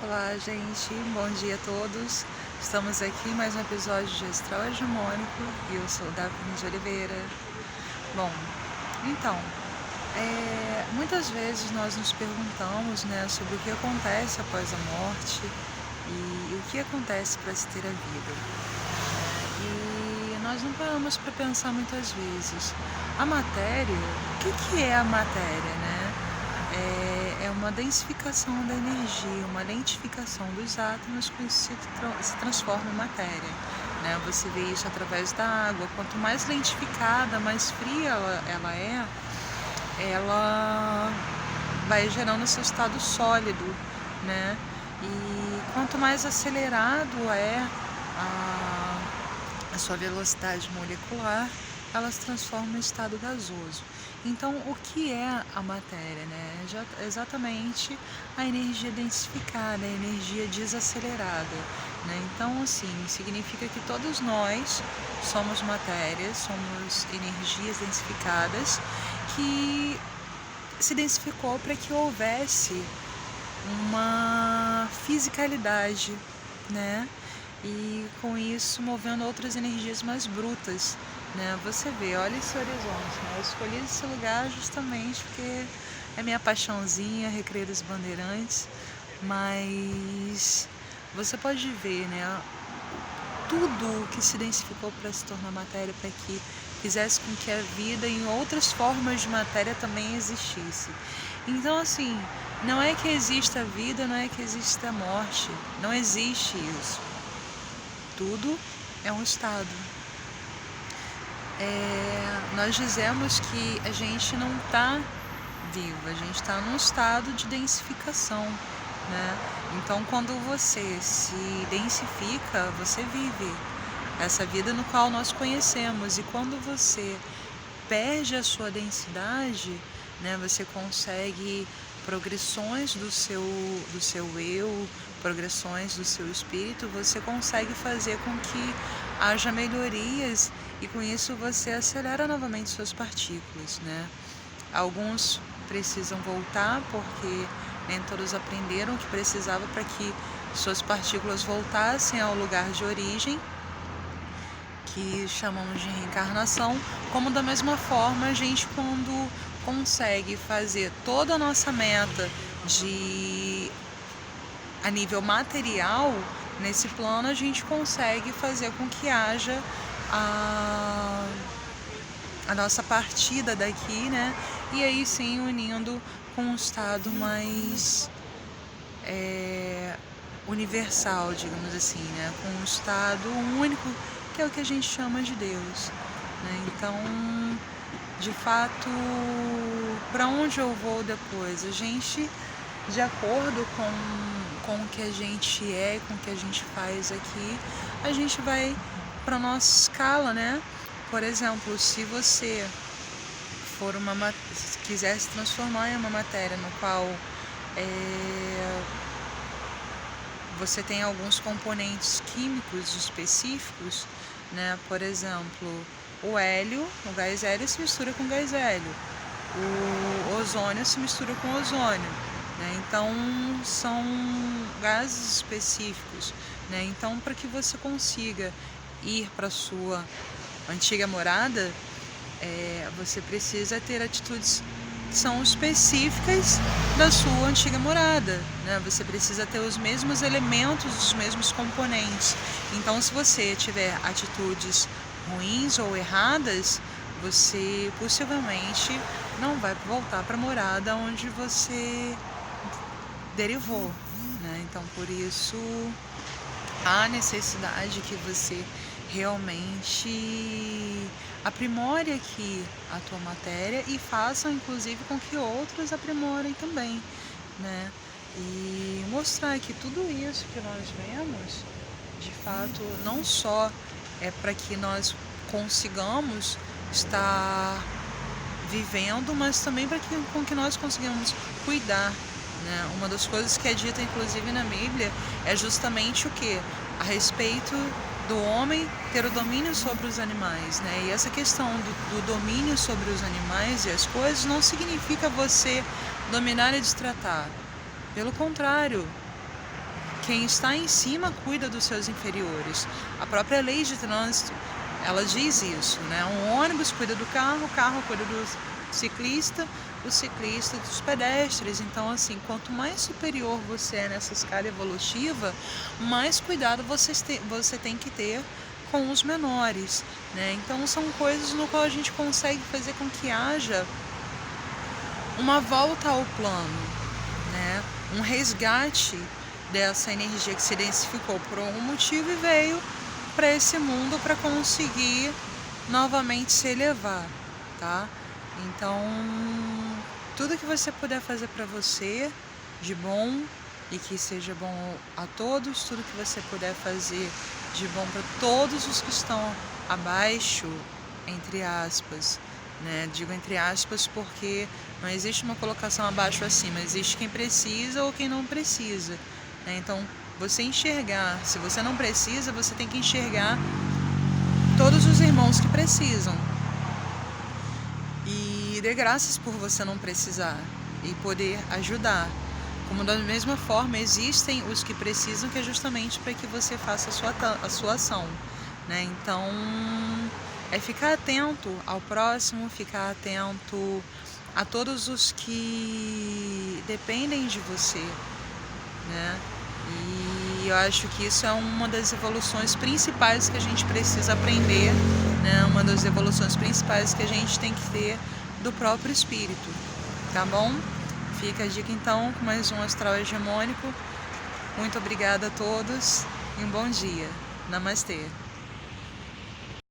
Olá, gente. Bom dia a todos. Estamos aqui em mais um episódio de Astral Hegemônico e eu sou Daphne de Oliveira. Bom, então, muitas vezes nós nos perguntamos, sobre o que acontece após a morte e o que acontece para se ter a vida. E nós não paramos para pensar muitas vezes. A matéria, o que é a matéria, né? É uma densificação da energia, uma lentificação dos átomos que se transforma em matéria, né? Você vê isso através da água. Quanto mais lentificada, mais fria ela vai gerando seu estado sólido, né? E quanto mais acelerado é a sua velocidade molecular, ela se transforma em estado gasoso. Então, o que é a matéria, né? Exatamente a energia densificada, a energia desacelerada, né? Então, assim, significa que todos nós somos matéria, somos energias densificadas que se densificou para que houvesse uma fisicalidade, né? E com isso movendo outras energias mais brutas, né? Você vê, olha esse horizonte, né? Eu escolhi esse lugar justamente porque é minha paixãozinha, Recreio dos Bandeirantes, mas você pode ver, né? Tudo que se densificou para se tornar matéria, para que fizesse com que a vida em outras formas de matéria também existisse. Então, assim, não é que exista a vida, não é que exista a morte, não existe isso. Tudo é um estado. Nós dizemos que a gente não está vivo, a gente está num estado de densificação, né? Então, quando você se densifica, você vive essa vida no qual nós conhecemos. E quando você perde a sua densidade, né, você consegue progressões do seu eu, progressões do seu espírito, você consegue fazer com que haja melhorias e com isso você acelera novamente suas partículas, né? Alguns precisam voltar porque nem todos aprenderam o que precisava para que suas partículas voltassem ao lugar de origem, que chamamos de reencarnação, como da mesma forma a gente, quando consegue fazer toda a nossa meta a nível material, nesse plano a gente consegue fazer com que haja a nossa partida daqui, né? E aí sim unindo com um estado mais universal, digamos assim, né? Com um estado único, que é o que a gente chama de Deus, né? Então, de fato, para onde eu vou depois? A gente, de acordo com o que a gente é, com o que a gente faz aqui, a gente vai para nossa escala, né? Por exemplo, se você quiser se transformar em uma matéria no qual você tem alguns componentes químicos específicos, né? Por exemplo, o hélio, o gás hélio se mistura com gás hélio, o ozônio se mistura com ozônio, né? Então são gases específicos, né? Então, para que você consiga ir para sua antiga morada, você precisa ter atitudes que são específicas da sua antiga morada, né? Você precisa ter os mesmos elementos, os mesmos componentes. Então, se você tiver atitudes ruins ou erradas, você possivelmente não vai voltar para a morada onde você derivou, né? Então, por isso, há necessidade que você realmente aprimore aqui a tua matéria e faça, inclusive, com que outros aprimorem também, né? E mostrar que tudo isso que nós vemos, de fato, não só é para que nós consigamos estar vivendo, mas também para com que nós consigamos cuidar, né? Uma das coisas que é dita, inclusive, na Bíblia é justamente o que? A respeito do homem ter o domínio sobre os animais, né? E essa questão do domínio sobre os animais e as coisas não significa você dominar e destratar. Pelo contrário, quem está em cima cuida dos seus inferiores. A própria lei de trânsito, ela diz isso, né? Um ônibus cuida do carro, o carro cuida do ciclista, o ciclista dos pedestres. Então, assim, quanto mais superior você é nessa escala evolutiva, mais cuidado você tem que ter com os menores, né? Então, são coisas no qual a gente consegue fazer com que haja uma volta ao plano, né? Um resgate dessa energia que se densificou por algum motivo e veio para esse mundo para conseguir novamente se elevar, tá? Então, tudo que você puder fazer para você de bom e que seja bom a todos, tudo que você puder fazer de bom para todos os que estão abaixo, entre aspas, né? Digo entre aspas porque não existe uma colocação abaixo ou acima, existe quem precisa ou quem não precisa, né? Então, você enxergar, se você não precisa, você tem que enxergar todos os irmãos que precisam. E dê graças por você não precisar e poder ajudar. Como da mesma forma, existem os que precisam, que é justamente para que você faça a sua ação, né? Então, é ficar atento ao próximo, ficar atento a todos os que dependem de você, né? E eu acho que isso é uma das evoluções principais que a gente precisa aprender, né? Uma das evoluções principais que a gente tem que ter do próprio espírito, tá bom? Fica a dica então com mais um Astral Hegemônico. Muito obrigada a todos e um bom dia. Namastê.